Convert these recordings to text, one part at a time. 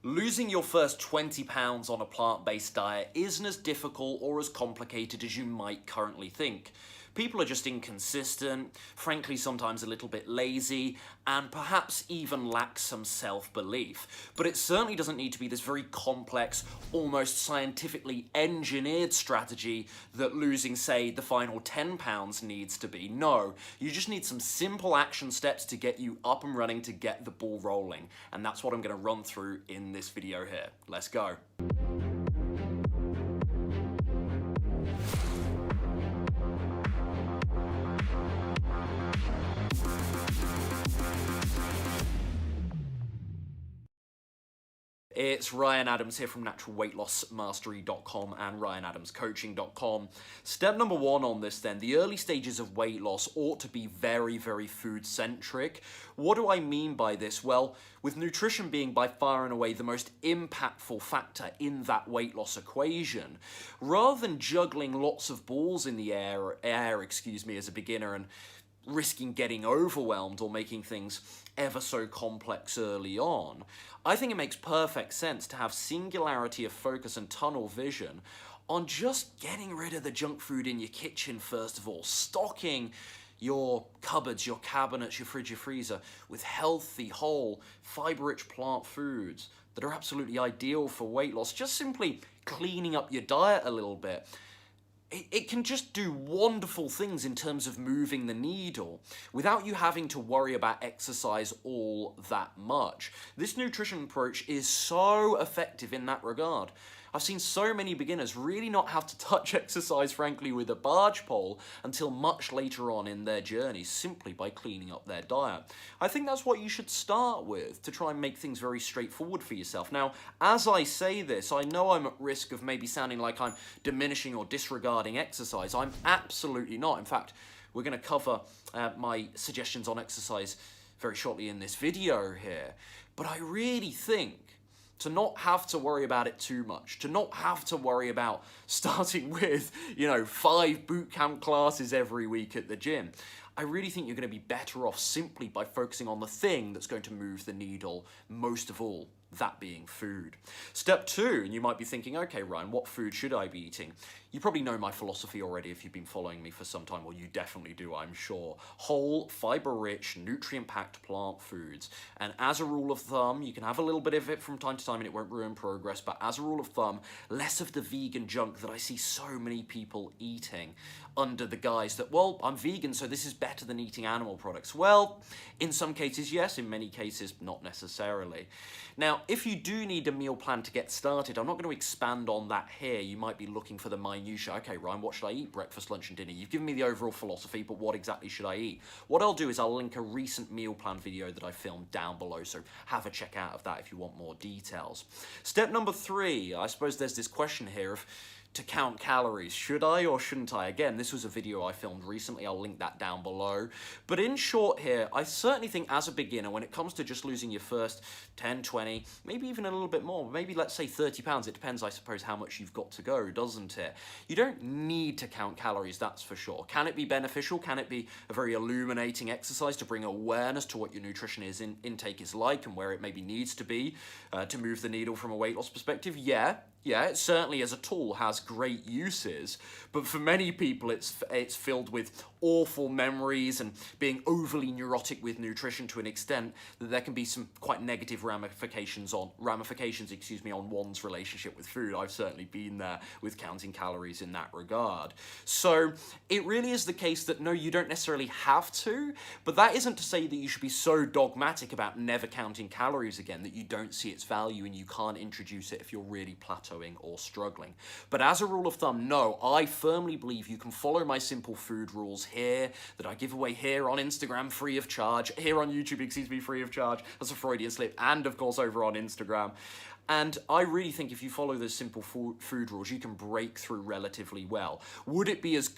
Losing your first 20 pounds on a plant-based diet isn't as difficult or as complicated as you might currently think. People are just inconsistent, frankly sometimes a little bit lazy, and perhaps even lack some self-belief. But it certainly doesn't need to be this very complex, almost scientifically engineered strategy that losing, say, the final 10 pounds needs to be. No, you just need some simple action steps to get you up and running, to get the ball rolling. And that's what I'm going to run through in this video here. Let's go. It's Ryan Adams here from naturalweightlossmastery.com and ryanadamscoaching.com. Step number one on this then, the early stages of weight loss ought to be very, very food-centric. What do I mean by this? Well, with nutrition being by far and away the most impactful factor in that weight loss equation, rather than juggling lots of balls in the air, as a beginner and risking getting overwhelmed or making things ever so complex early on, I think it makes perfect sense to have singularity of focus and tunnel vision on just getting rid of the junk food in your kitchen first of all, stocking your cupboards, your cabinets, your fridge, your freezer with healthy, whole, fiber-rich plant foods that are absolutely ideal for weight loss. Just simply cleaning up your diet a little bit. It can just do wonderful things in terms of moving the needle without you having to worry about exercise all that much. This nutrition approach is so effective in that regard. I've seen so many beginners really not have to touch exercise, frankly, with a barge pole until much later on in their journey, simply by cleaning up their diet. I think that's what you should start with to try and make things very straightforward for yourself. Now, as I say this, I know I'm at risk of maybe sounding like I'm diminishing or disregarding exercise. I'm absolutely not. In fact, we're going to cover my suggestions on exercise very shortly in this video here. But I really think to not have to worry about it too much, to not have to worry about starting with, 5 boot camp classes every week at the gym. I really think you're going to be better off simply by focusing on the thing that's going to move the needle most of all, that being food. Step 2, and you might be thinking, okay, Ryan, what food should I be eating? You probably know my philosophy already if you've been following me for some time. Well, you definitely do, I'm sure. Whole, fiber-rich, nutrient-packed plant foods. And as a rule of thumb, you can have a little bit of it from time to time and it won't ruin progress, but as a rule of thumb, less of the vegan junk that I see so many people eating under the guise that, well, I'm vegan, so this is better than eating animal products. Well, in some cases, yes. In many cases, not necessarily. Now, if you do need a meal plan to get started, I'm not going to expand on that here. You might be looking for the minutiae. Okay, Ryan, what should I eat? Breakfast, lunch, and dinner. You've given me the overall philosophy, but what exactly should I eat? What I'll do is I'll link a recent meal plan video that I filmed down below, so have a check out of that if you want more details. Step number 3, I suppose there's this question here of, to count calories. Should I or shouldn't I? Again, this was a video I filmed recently. I'll link that down below. But in short here, I certainly think as a beginner, when it comes to just losing your first 10, 20, maybe even a little bit more, maybe let's say 30 pounds. It depends, I suppose, how much you've got to go, doesn't it? You don't need to count calories, that's for sure. Can it be beneficial? Can it be a very illuminating exercise to bring awareness to what your nutrition intake is like and where it maybe needs to be to move the needle from a weight loss perspective? Yeah, it certainly as a tool has great uses, but for many people it's filled with awful memories and being overly neurotic with nutrition to an extent that there can be some quite negative ramifications on one's relationship with food. I've certainly been there with counting calories in that regard. So it really is the case that no, you don't necessarily have to, but that isn't to say that you should be so dogmatic about never counting calories again that you don't see its value and you can't introduce it if you're really plateauing or struggling. But as a rule of thumb, no, I firmly believe you can follow my simple food rules here that I give away here on Instagram free of charge, here on YouTube, free of charge. That's a Freudian slip, and of course over on Instagram. And I really think if you follow those simple food rules, you can break through relatively well. Would it be as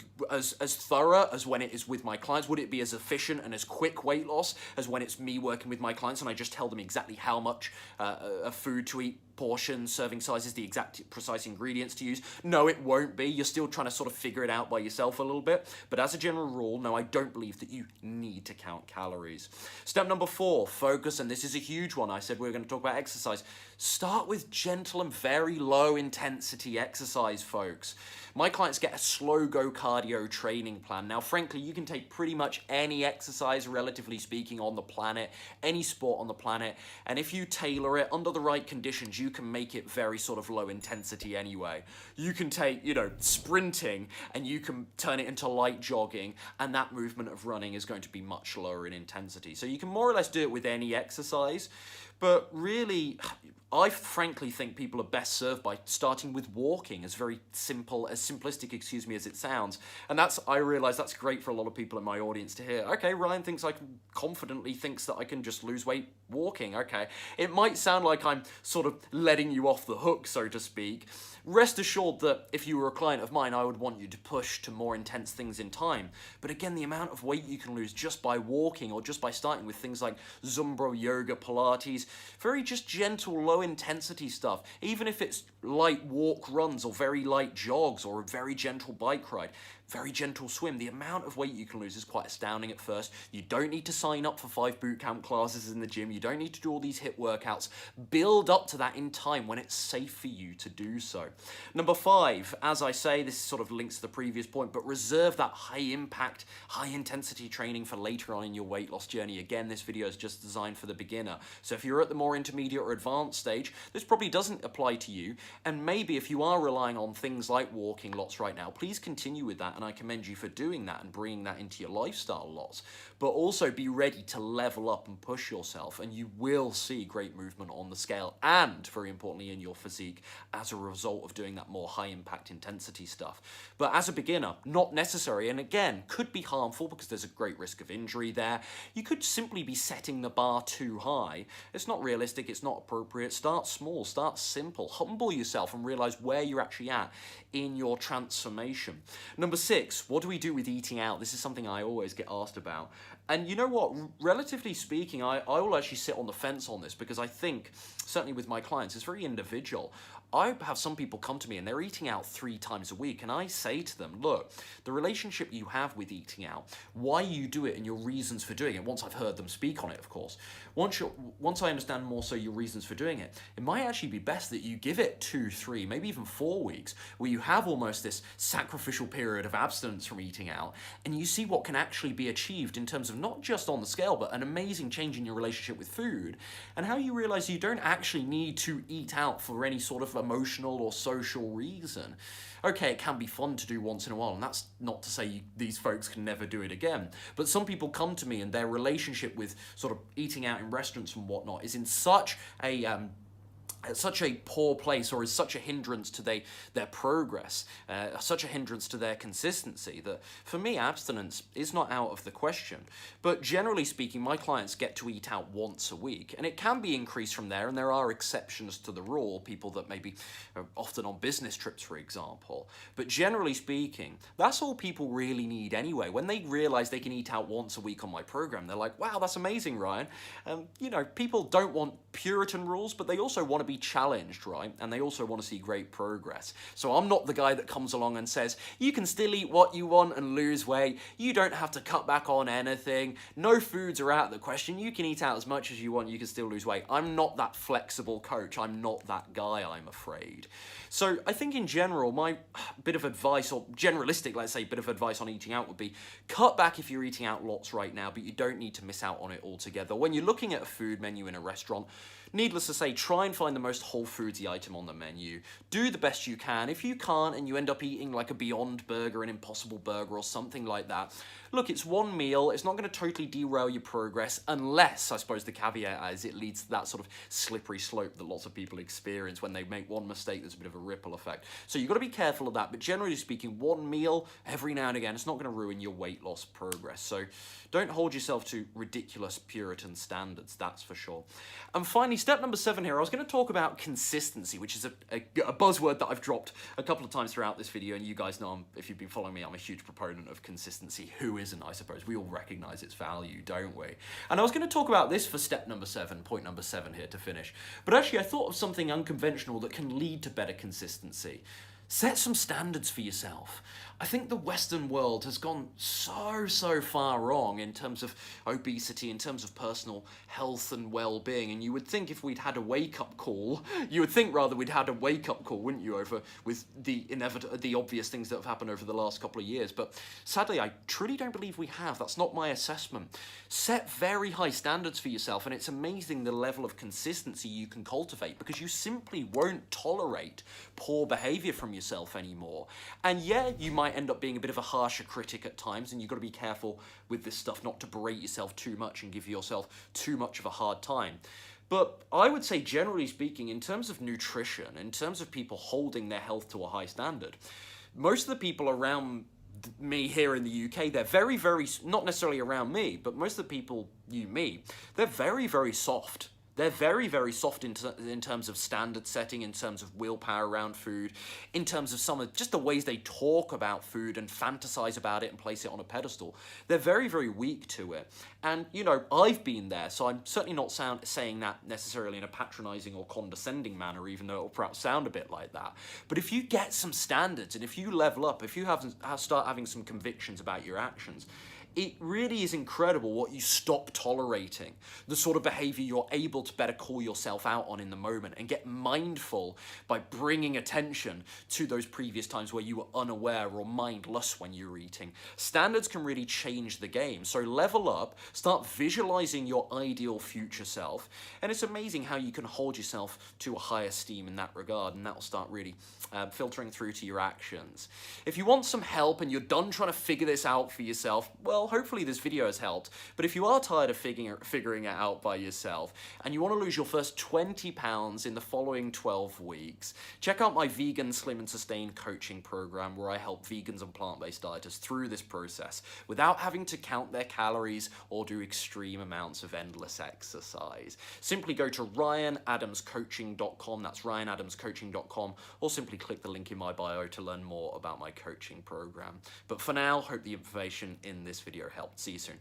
thorough as when it is with my clients? Would it be as efficient and as quick weight loss as when it's me working with my clients and I just tell them exactly how much of food to eat portions, serving sizes, the exact precise ingredients to use. No, it won't be. You're still trying to sort of figure it out by yourself a little bit. But as a general rule, no, I don't believe that you need to count calories. Step number 4, focus, and this is a huge one. I said we were going to talk about exercise. Start with gentle and very low intensity exercise, folks. My clients get a slow go cardio training plan. Now, frankly, you can take pretty much any exercise, relatively speaking, on the planet, any sport on the planet, and if you tailor it under the right conditions, you can make it very sort of low intensity anyway. You can take, sprinting, and you can turn it into light jogging, and that movement of running is going to be much lower in intensity. So you can more or less do it with any exercise, but really, I frankly think people are best served by starting with walking, as simplistic, as it sounds. And I realize that's great for a lot of people in my audience to hear. Okay, Ryan confidently thinks that I can just lose weight walking. Okay, it might sound like I'm sort of letting you off the hook, so to speak. Rest assured that if you were a client of mine, I would want you to push to more intense things in time. But again, the amount of weight you can lose just by walking or just by starting with things like Zumba, yoga, Pilates, very just gentle, low intensity stuff. Even if it's light walk runs or very light jogs or a very gentle bike ride, very gentle swim, the amount of weight you can lose is quite astounding at first. You don't need to sign up for 5 boot camp classes in the gym. You don't need to do all these HIIT workouts. Build up to that in time when it's safe for you to do so. Number 5, as I say, this sort of links to the previous point, but reserve that high impact, high intensity training for later on in your weight loss journey. Again, this video is just designed for the beginner. So if you're at the more intermediate or advanced stage, this probably doesn't apply to you. And maybe if you are relying on things like walking lots right now, please continue with that. And I commend you for doing that and bringing that into your lifestyle lots. But also be ready to level up and push yourself, and you will see great movement on the scale and, very importantly, in your physique as a result of doing that more high impact intensity stuff. But as a beginner, not necessary, and again, could be harmful because there's a great risk of injury there. You could simply be setting the bar too high. It's not realistic, it's not appropriate. Start small, start simple, humble yourself and realize where you're actually at in your transformation. Number 6, what do we do with eating out? This is something I always get asked about. And you know what, relatively speaking, I will actually sit on the fence on this because I think, certainly with my clients, it's very individual. I have some people come to me and they're eating out 3 times a week, and I say to them, look, the relationship you have with eating out, why you do it and your reasons for doing it, once I've heard them speak on it, of course, once I understand more so your reasons for doing it, it might actually be best that you give it 2, 3, maybe even 4 weeks, where you have almost this sacrificial period of abstinence from eating out, and you see what can actually be achieved in terms of not just on the scale, but an amazing change in your relationship with food, and how you realize you don't actually need to eat out for any sort of emotional or social reason. Okay, it can be fun to do once in a while, and that's not to say these folks can never do it again. But some people come to me and their relationship with sort of eating out in restaurants and whatnot is in such a poor place, or is such a hindrance to their progress, such a hindrance to their consistency, that for me abstinence is not out of the question. But generally speaking, my clients get to eat out once a week, and it can be increased from there, and there are exceptions to the rule, people that maybe are often on business trips, for example. But generally speaking, that's all people really need anyway. When they realize they can eat out once a week on my program, they're like, wow, that's amazing, Ryan. People don't want Puritan rules, but they also want to be challenged, right? And they also want to see great progress. So I'm not the guy that comes along and says, you can still eat what you want and lose weight. You don't have to cut back on anything. No foods are out of the question. You can eat out as much as you want. You can still lose weight. I'm not that flexible coach. I'm not that guy, I'm afraid. So I think in general, my bit of advice, or generalistic, let's say, bit of advice on eating out would be cut back if you're eating out lots right now, but you don't need to miss out on it altogether. When you're looking at a food menu in a restaurant, needless to say, try and find the most whole foodsy item on the menu. Do the best you can. If you can't and you end up eating like a Beyond Burger, an Impossible Burger or something like that, look, it's one meal. It's not going to totally derail your progress unless, I suppose the caveat is, it leads to that sort of slippery slope that lots of people experience when they make one mistake. There's a bit of a ripple effect. So you've got to be careful of that. But generally speaking, one meal every now and again, it's not going to ruin your weight loss progress. So don't hold yourself to ridiculous Puritan standards, that's for sure. And finally, step number 7 here, I was going to talk about consistency, which is a buzzword that I've dropped a couple of times throughout this video, and you guys know, if you've been following me, I'm a huge proponent of consistency. Who isn't, I suppose? We all recognize its value, don't we? And I was going to talk about this for step number 7, point number 7 here to finish. But actually, I thought of something unconventional that can lead to better consistency. Set some standards for yourself. I think the Western world has gone so far wrong in terms of obesity, in terms of personal health and well-being. And you would think if we'd had a wake-up call, we'd had a wake-up call, wouldn't you, over with the obvious things that have happened over the last couple of years. But sadly, I truly don't believe we have. That's not my assessment. Set very high standards for yourself, and it's amazing the level of consistency you can cultivate, because you simply won't tolerate poor behavior from yourself anymore. And yeah, you might end up being a bit of a harsher critic at times, and you've got to be careful with this stuff not to berate yourself too much and give yourself too much of a hard time. But I would say, generally speaking, in terms of nutrition, in terms of people holding their health to a high standard, most of the people around me here in the UK, they're very, not necessarily around me, but most of the people you meet, they're very soft. They're very soft in terms of standard setting, in terms of willpower around food, in terms of some of just the ways they talk about food and fantasize about it and place it on a pedestal. They're very weak to it. And, you know, I've been there, so I'm certainly not saying that necessarily in a patronizing or condescending manner, even though it'll perhaps sound a bit like that. But if you get some standards, and if you level up, if you start having some convictions about your actions, it really is incredible what you stop tolerating, the sort of behavior you're able to better call yourself out on in the moment, and get mindful by bringing attention to those previous times where you were unaware or mindless when you were eating. Standards can really change the game. So level up, start visualizing your ideal future self, and it's amazing how you can hold yourself to a high esteem in that regard, and that will start really filtering through to your actions. If you want some help and you're done trying to figure this out for yourself, well, hopefully this video has helped. But if you are tired of figuring it out by yourself, and you want to lose your first 20 pounds in the following 12 weeks, check out my Vegan Slim and Sustain coaching program, where I help vegans and plant-based dieters through this process without having to count their calories or do extreme amounts of endless exercise. Simply go to ryanadamscoaching.com, that's ryanadamscoaching.com, or simply click the link in my bio to learn more about my coaching program. But for now, hope the information in this video helped. See you soon.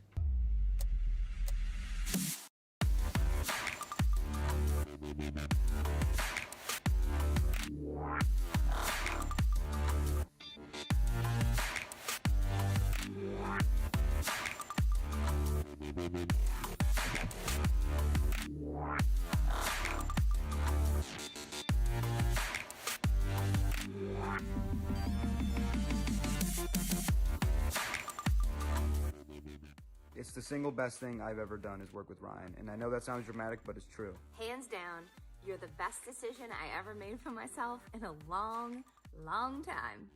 It's the single best thing I've ever done is work with Ryan. And I know that sounds dramatic, but it's true. Hands down, you're the best decision I ever made for myself in a long time.